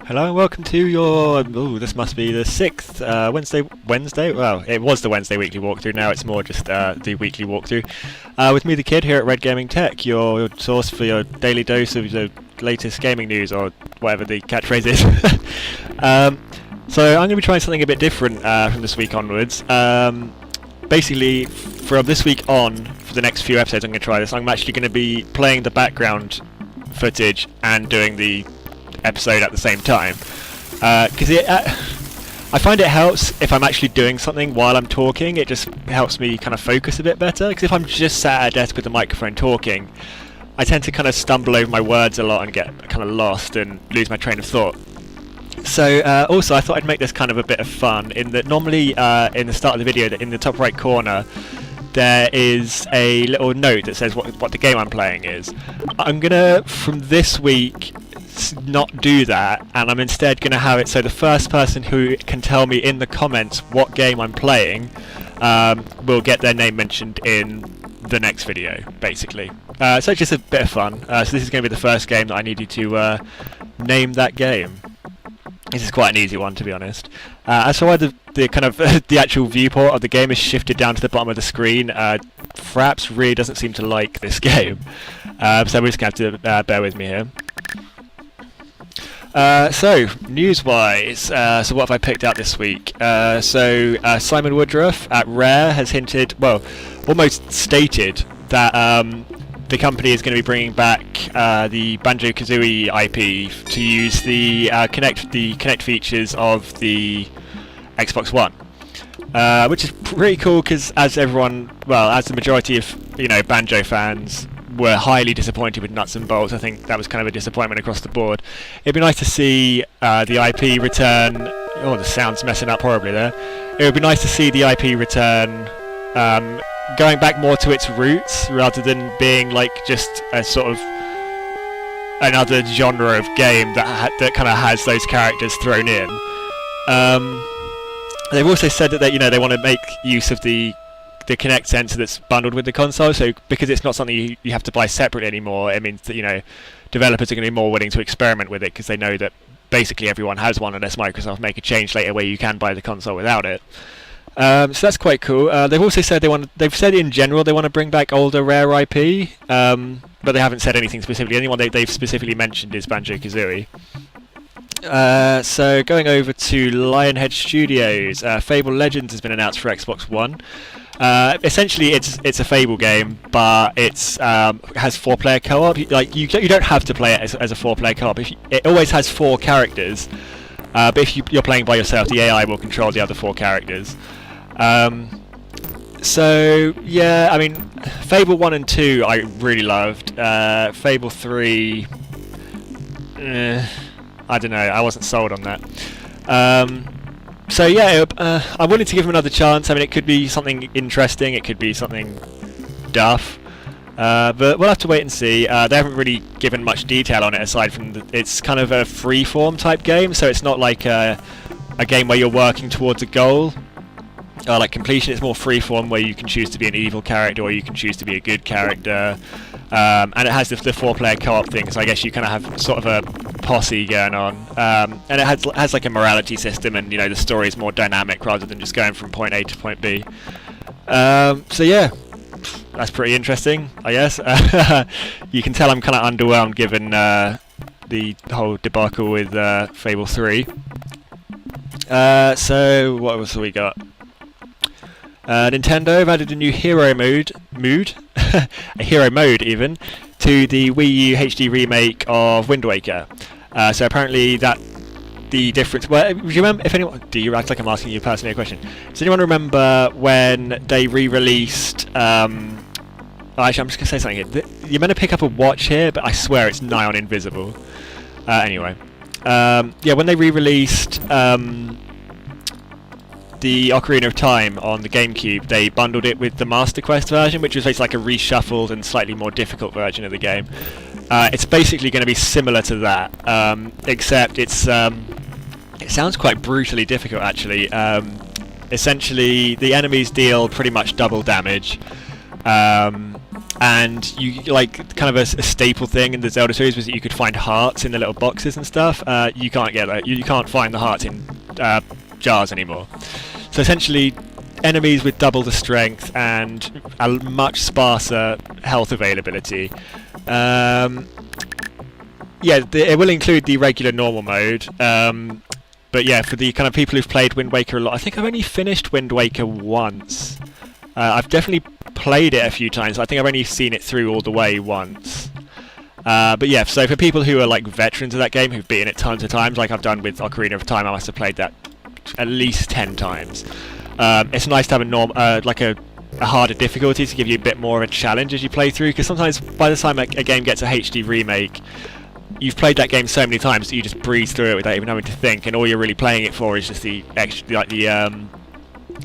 Hello and welcome to your, this must be the 6th Wednesday, well, it was the Wednesday weekly walkthrough, now it's more just the weekly walkthrough, with me the Kid here at Red Gaming Tech, your source for your daily dose of the latest gaming news, or whatever the catchphrase is. So I'm going to be trying something a bit different from this week onwards. Basically, from this week on, for the next few episodes I'm going to try this, I'm actually going to be playing the background footage and doing the episode at the same time, because I find it helps if I'm actually doing something while I'm talking. It just helps me kind of focus a bit better, because if I'm just sat at a desk with a microphone talking, I tend to kind of stumble over my words a lot and get kind of lost and lose my train of thought. So also I thought I'd make this kind of a bit of fun, in that normally in the start of the video, in the top right corner there is a little note that says what the game I'm playing is. I'm gonna, from this week, not do that, and I'm instead going to have it so the first person who can tell me in the comments what game I'm playing will get their name mentioned in the next video, basically. So it's just a bit of fun. So this is going to be the first game that I need you to name that game. This is quite an easy one, to be honest. As for why the kind of the actual viewport of the game is shifted down to the bottom of the screen, Fraps really doesn't seem to like this game, so we're just going to have to bear with me here. So, news-wise, so what have I picked out this week? Simon Woodruff at Rare has hinted, well, almost stated that the company is going to be bringing back the Banjo-Kazooie IP to use the Kinect features of the Xbox One, which is pretty cool, because as the majority of Banjo fans were highly disappointed with Nuts and Bolts. I think that was kind of a disappointment across the board. It'd be nice to see the IP return. Oh, the sound's messing up horribly there. It would be nice to see the IP return, going back more to its roots rather than being like just a sort of another genre of game that kind of has those characters thrown in. They've also said that they want to make use of the Kinect sensor that's bundled with the console, so because it's not something you have to buy separately anymore, it means that developers are going to be more willing to experiment with it, because they know that basically everyone has one, unless Microsoft make a change later where you can buy the console without it. So that's quite cool. They've also said they've said in general they want to bring back older Rare IP, but they haven't said anything specifically. The only one they've specifically mentioned is Banjo-Kazooie. So going over to Lionhead Studios, Fable Legends has been announced for Xbox One. Essentially, it's a Fable game, but it's has 4-player co-op. Like you don't have to play it as a 4-player co-op. It always has 4 characters, but if you're playing by yourself, the AI will control the other 4 characters. So yeah, I mean, Fable 1 and 2 I really loved. Fable 3, I don't know, I wasn't sold on that. So yeah, I'm willing to give him another chance. I mean, it could be something interesting, it could be something duff, but we'll have to wait and see. They haven't really given much detail on it, aside from it's kind of a free-form type game, so it's not like a game where you're working towards a goal, like completion. It's more free-form, where you can choose to be an evil character or you can choose to be a good character, and it has the 4-player co-op thing, so I guess you kind of have sort of a posse going on, and it has like a morality system, and the story is more dynamic rather than just going from point A to point B. So yeah, that's pretty interesting, I guess. You can tell I'm kind of underwhelmed given the whole debacle with Fable 3. So what else have we got? Nintendo have added a new hero mode, a hero mode even, to the Wii U HD remake of Windwaker. So apparently the difference. Well, do you remember? Do you act like I'm asking you personally a question? Does anyone remember when they re-released? Actually, I'm just gonna say something here. You're meant to pick up a watch here, but I swear it's nigh on invisible. Anyway, yeah, when they re-released the Ocarina of Time on the GameCube, they bundled it with the Master Quest version, which was basically like a reshuffled and slightly more difficult version of the game. It's basically going to be similar to that, except it sounds quite brutally difficult, actually. Essentially, the enemies deal pretty much double damage, and you like kind of a staple thing in the Zelda series was that you could find hearts in the little boxes and stuff. You can't get that. You can't find the hearts in jars anymore. So essentially, enemies with double the strength and a much sparser health availability. Yeah, it will include the regular normal mode. But yeah, for the kind of people who've played Wind Waker a lot, I think I've only finished Wind Waker once. I've definitely played it a few times. I think I've only seen it through all the way once. But yeah, so for people who are like veterans of that game, who've beaten it tons of times, like I've done with Ocarina of Time, I must have played that at least 10 times. It's nice to have like a harder difficulty to give you a bit more of a challenge as you play through, because sometimes by the time a game gets a HD remake, you've played that game so many times that you just breeze through it without even having to think, and all you're really playing it for is just the extra, like the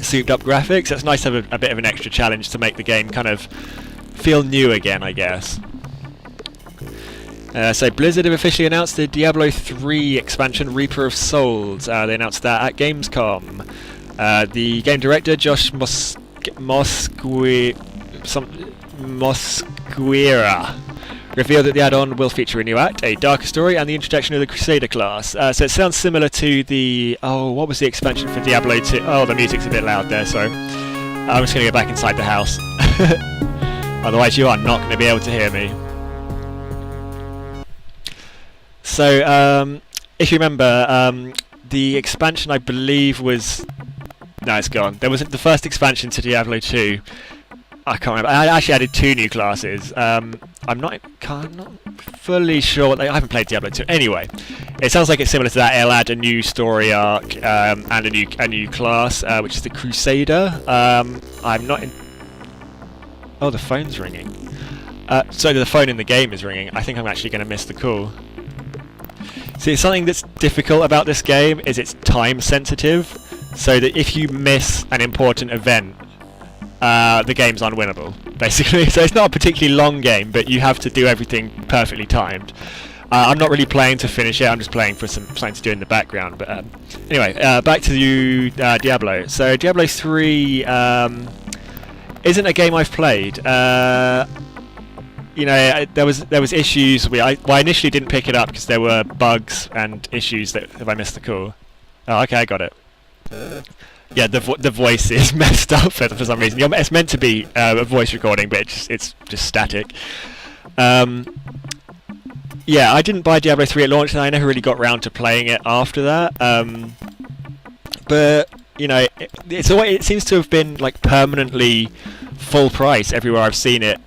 souped up graphics. So it's nice to have a bit of an extra challenge to make the game kind of feel new again, I guess. So Blizzard have officially announced the Diablo III expansion, Reaper of Souls. They announced that at Gamescom. The game director, Josh Mosquera, revealed that the add-on will feature a new act, a darker story, and the introduction of the Crusader class. So it sounds similar to the... Oh, what was the expansion for Diablo 2? Oh, the music's a bit loud there, so I'm just going to go back inside the house. Otherwise you are not going to be able to hear me. So, if you remember, the expansion I believe was... No, it's gone. There was the first expansion to Diablo 2. I can't remember. I actually added 2 new classes. I'm not fully sure. I haven't played Diablo 2. Anyway, it sounds like it's similar to that. It'll add a new story arc and a new class, which is the Crusader. I'm not in... Oh, the phone's ringing. So the phone in the game is ringing. I think I'm actually going to miss the call. See, something that's difficult about this game is it's time sensitive, so that if you miss an important event, the game's unwinnable, basically. So it's not a particularly long game, but you have to do everything perfectly timed. I'm not really playing to finish it, I'm just playing for something to do in the background. But anyway, back to you, Diablo. So Diablo 3 isn't a game I've played. You know, there was issues. I initially didn't pick it up because there were bugs and issues that if I missed the call. Oh, okay, I got it. Yeah, the voice is messed up for some reason. It's meant to be a voice recording, but it's just static. Yeah, I didn't buy Diablo 3 at launch, and I never really got round to playing it after that. But you know, it seems to have been like permanently full price everywhere I've seen it.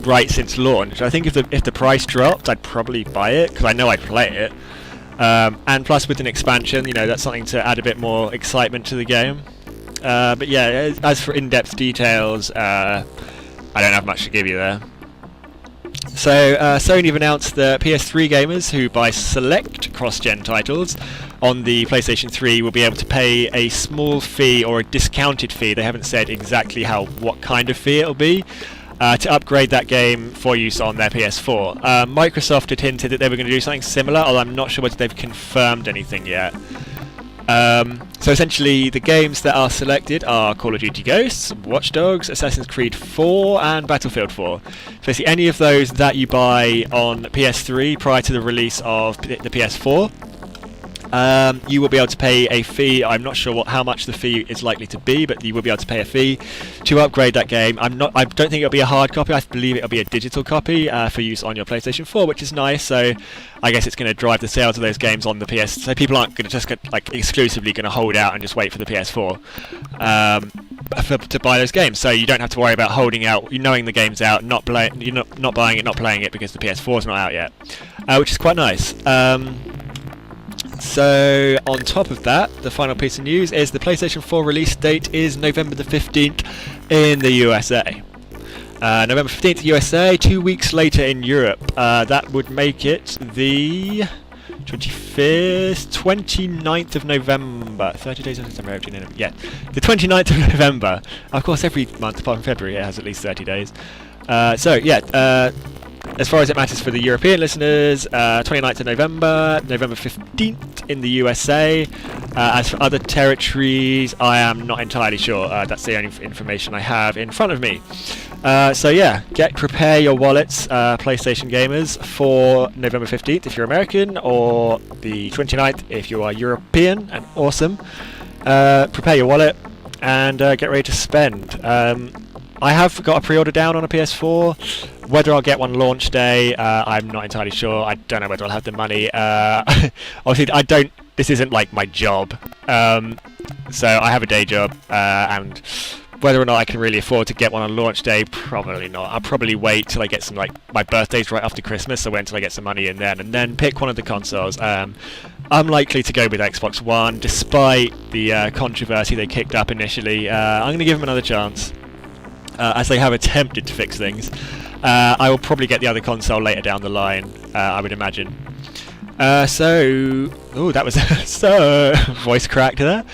Right since launch. I think if the price dropped, I'd probably buy it because I know I'd play it. And plus, with an expansion, you know, that's something to add a bit more excitement to the game. But yeah, as for in-depth details, I don't have much to give you there. So Sony have announced that PS3 gamers who buy select cross-gen titles on the PlayStation 3 will be able to pay a small fee or a discounted fee. They haven't said exactly what kind of fee it'll be. To upgrade that game for use on their PS4. Microsoft had hinted that they were going to do something similar, although I'm not sure whether they've confirmed anything yet. So essentially, the games that are selected are Call of Duty Ghosts, Watch Dogs, Assassin's Creed 4, and Battlefield 4. So basically, any of those that you buy on PS3 prior to the release of the PS4, you will be able to pay a fee. I'm not sure how much the fee is likely to be, but you will be able to pay a fee to upgrade that game. I don't think it'll be a hard copy. I believe it'll be a digital copy for use on your PlayStation 4, which is nice. So I guess it's going to drive the sales of those games on the PS. So people aren't going to just exclusively going to hold out and just wait for the PS4 to buy those games. So you don't have to worry about holding out, knowing the game's out, not buying it, not playing it because the PS4's not out yet, which is quite nice. So, on top of that, the final piece of news is the PlayStation 4 release date is November the 15th in the USA. November 15th USA, 2 weeks later in Europe. That would make it the 25th, 29th of November. 30 days of November, yeah. The 29th of November. Of course, every month apart from February it has at least 30 days. So, yeah. As far as it matters for the European listeners, 29th of November, November 15th in the USA. As for other territories, I am not entirely sure. That's the only information I have in front of me. So yeah, prepare your wallets, PlayStation gamers, for November 15th if you're American, or the 29th if you are European and awesome. Prepare your wallet and get ready to spend. I have got a pre-order down on a PS4. Whether I'll get one launch day, I'm not entirely sure. I don't know whether I'll have the money. Obviously, this isn't like my job. So I have a day job, and whether or not I can really afford to get one on launch day, probably not. I'll probably wait till I get some, like, my birthday's right after Christmas, so wait until I get some money in then, and then pick one of the consoles. I'm likely to go with Xbox One, despite the controversy they kicked up initially. I'm going to give them another chance, as they have attempted to fix things. I will probably get the other console later down the line, I would imagine. That was so voice cracked there.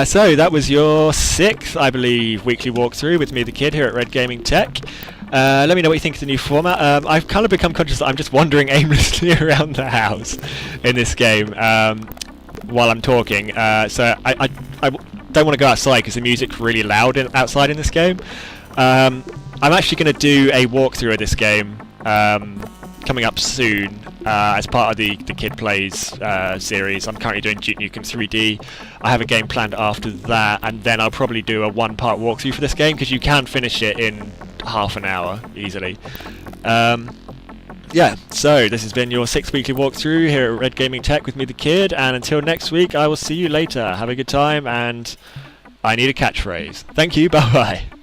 So that was your 6th, I believe, weekly walkthrough with me, the kid, here at Red Gaming Tech. Let me know what you think of the new format. I've kind of become conscious that I'm just wandering aimlessly around the house in this game while I'm talking. So I don't want to go outside because the music's really loud outside in this game. I'm actually going to do a walkthrough of this game coming up soon as part of the Kid Plays series. I'm currently doing Duke Nukem 3D. I have a game planned after that, and then I'll probably do a one-part walkthrough for this game, because you can finish it in half an hour easily. Yeah, so this has been your 6th weekly walkthrough here at Red Gaming Tech with me, the kid, and until next week, I will see you later. Have a good time, and I need a catchphrase. Thank you, bye-bye.